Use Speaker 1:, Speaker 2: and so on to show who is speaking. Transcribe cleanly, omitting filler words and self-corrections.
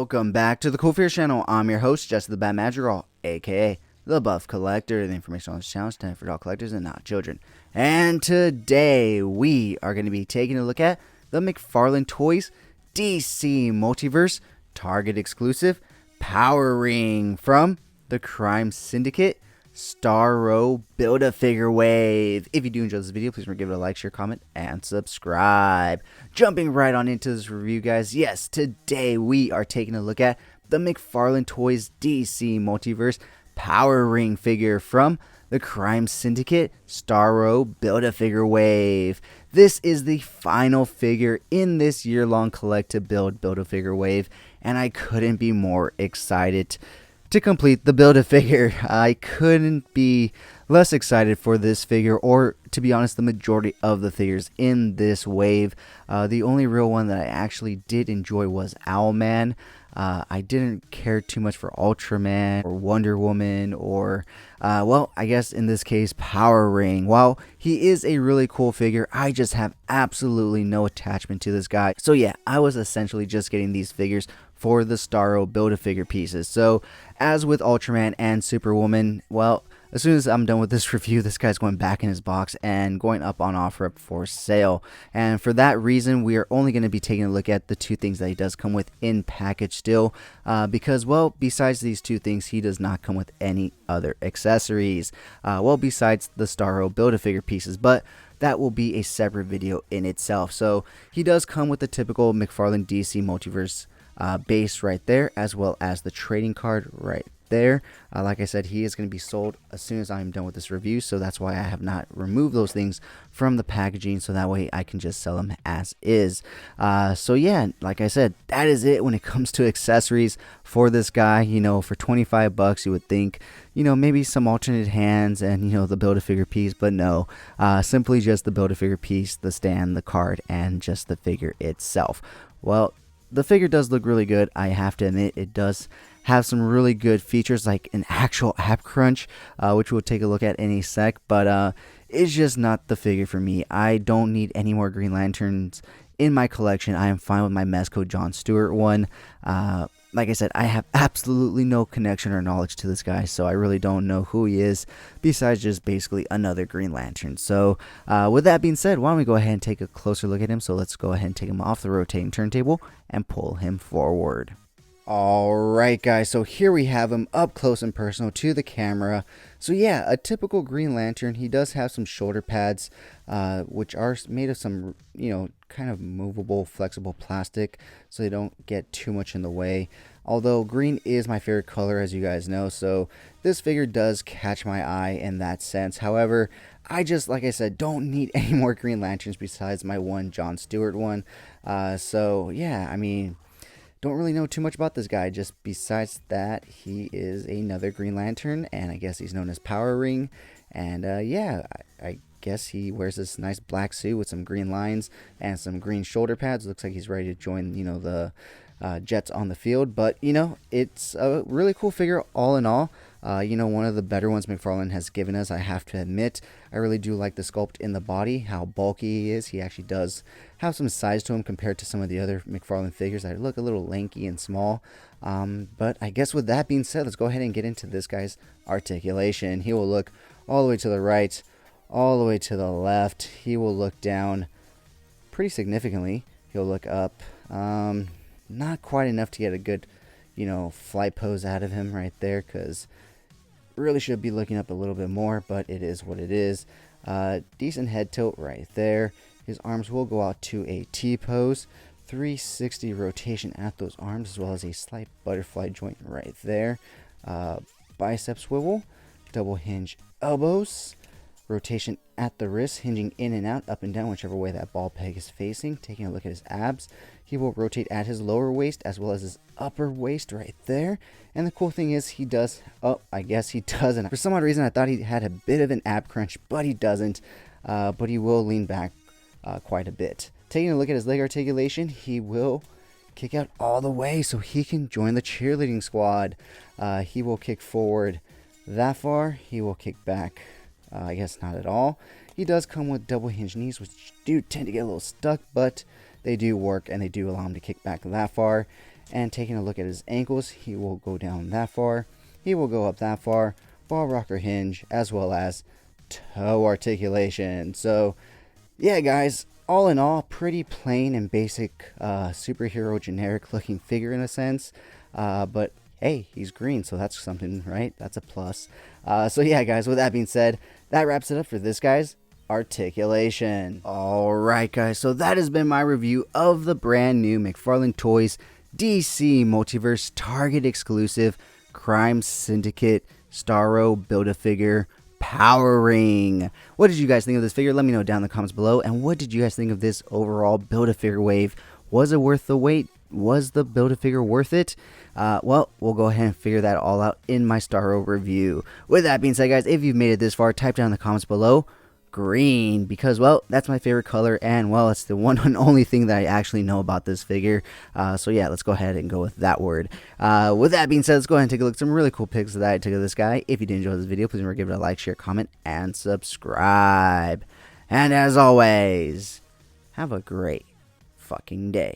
Speaker 1: Welcome back to the Cool Fears channel. I'm your host, Jesse the Bat Madrigal, aka the Buff Collector. The information on this channel is intended for adult collectors and not children. And today we are going to be taking a look at the McFarlane Toys DC Multiverse Target exclusive Power Ring from the Crime Syndicate Starr-O Build-A-Figure Wave. If you do enjoy this video, please remember to give it a like, share, comment, and subscribe. Jumping right on into this review, guys. Yes, today we are taking a look at the McFarlane Toys DC Multiverse Power Ring figure from the Crime Syndicate Starr-O Build-A-Figure Wave. This is the final figure in this year-long collect-to-build Build-A-Figure Wave, and I couldn't be more excited to complete the Build-A-Figure. I couldn't be less excited for this figure, or to be honest, the majority of the figures in this wave. The only real one that I actually did enjoy was Owlman. I didn't care too much for Ultraman or Wonder Woman or, well, I guess in this case, Power Ring. While he is a really cool figure, I just have absolutely no attachment to this guy. So yeah, I was essentially just getting these figures for the Starr-O Build-A-Figure pieces. So as with Ultraman and Superwoman, well, as soon as I'm done with this review, this guy's going back in his box and going up on offer for sale. And for that reason, we are only going to be taking a look at the two things that he does come with in package still. Because, well, besides these two things, he does not come with any other accessories. Well, besides the Starr-O Build-A-Figure pieces. But that will be a separate video in itself. So he does come with the typical McFarlane DC Multiverse base right there, as well as the trading card right there. Like I said, he is going to be sold as soon as I'm done with this review, so that's why I have not removed those things from the packaging, so that way I can just sell them as is. So yeah, like I said, that is it when it comes to accessories for this guy. You know, for 25 bucks, you would think, you know, maybe some alternate hands and, you know, the Build-A-Figure piece, but no, simply just the Build-A-Figure piece, the stand, the card, and just the figure itself. Well, the figure does look really good. I have to admit, it does have some really good features, like an actual app crunch, which we'll take a look at in a sec, but it's just not the figure for me. I don't need any more Green Lanterns in my collection. I am fine with my Mezco John Stewart one. Like I said, I have absolutely no connection or knowledge to this guy, so I really don't know who he is, besides just basically another Green Lantern. So with that being said, why don't we go ahead and take a closer look at him. So let's go ahead and take him off the rotating turntable and pull him forward. Alright guys, so here we have him up close and personal to the camera. So yeah, a typical Green Lantern. He does have some shoulder pads, which are made of some, you know, kind of movable, flexible plastic, so they don't get too much in the way. Although green is my favorite color, as you guys know, so this figure does catch my eye in that sense. However, I just, like I said, don't need any more Green Lanterns besides my one John Stewart one. So yeah, I mean, don't really know too much about this guy, just besides that he is another Green Lantern, and I guess he's known as Power Ring. And yeah, I guess he wears this nice black suit with some green lines and some green shoulder pads. Looks like he's ready to join, you know, the Jets on the field. But, you know, it's a really cool figure all in all. You know, one of the better ones McFarlane has given us, I have to admit. I really do like the sculpt in the body, how bulky he is. He actually does have some size to him compared to some of the other McFarlane figures that look a little lanky and small. But I guess with that being said, let's go ahead and get into this guy's articulation. He will look all the way to the right, all the way to the left. He will look down pretty significantly. He'll look up, not quite enough to get a good, you know, flight pose out of him right there, because really should be looking up a little bit more, but it is what it is. Decent head tilt right there. His arms will go out to a T pose, 360 rotation at those arms, as well as a slight butterfly joint right there. Bicep swivel, double hinge elbows, rotation at the wrist, hinging in and out, up and down, whichever way that ball peg is facing. Taking a look at his abs, he will rotate at his lower waist as well as his upper waist right there. And the cool thing is he does, oh, I guess he doesn't. For some odd reason, I thought he had a bit of an ab crunch, but he doesn't. But he will lean back quite a bit. Taking a look at his leg articulation, he will kick out all the way so he can join the cheerleading squad. He will kick forward that far. He will kick back, I guess not at all. He does come with double hinge knees, which do tend to get a little stuck, but they do work and they do allow him to kick back that far. And taking a look at his ankles, he will go down that far. He will go up that far. Ball rocker hinge, as well as toe articulation. So, yeah, guys, all in all, pretty plain and basic superhero generic looking figure in a sense. But hey, he's green, so that's something, right? That's a plus. So yeah, guys, with that being said, that wraps it up for this guy's Articulation. Alright, guys, so that has been my review of the brand new McFarlane Toys DC Multiverse Target exclusive Crime Syndicate Starr-O Build-A-Figure Power Ring. What did you guys think of this figure? Let me know down in the comments below. And what did you guys think of this overall Build-A-Figure wave? Was it worth the wait? Was the Build-A-Figure worth it? Well, we'll go ahead and figure that all out in my Starr-O review. With that being said, guys, if you've made it this far, type down in the comments below green, because, well, that's my favorite color, and, well, it's the one and only thing that I actually know about this figure. So yeah, let's go ahead and go with that word. With that being said, let's go ahead and take a look at some really cool pics that I took of this guy. If you did enjoy this video, please remember to give it a like, share, comment, and subscribe. And as always, have a great fucking day.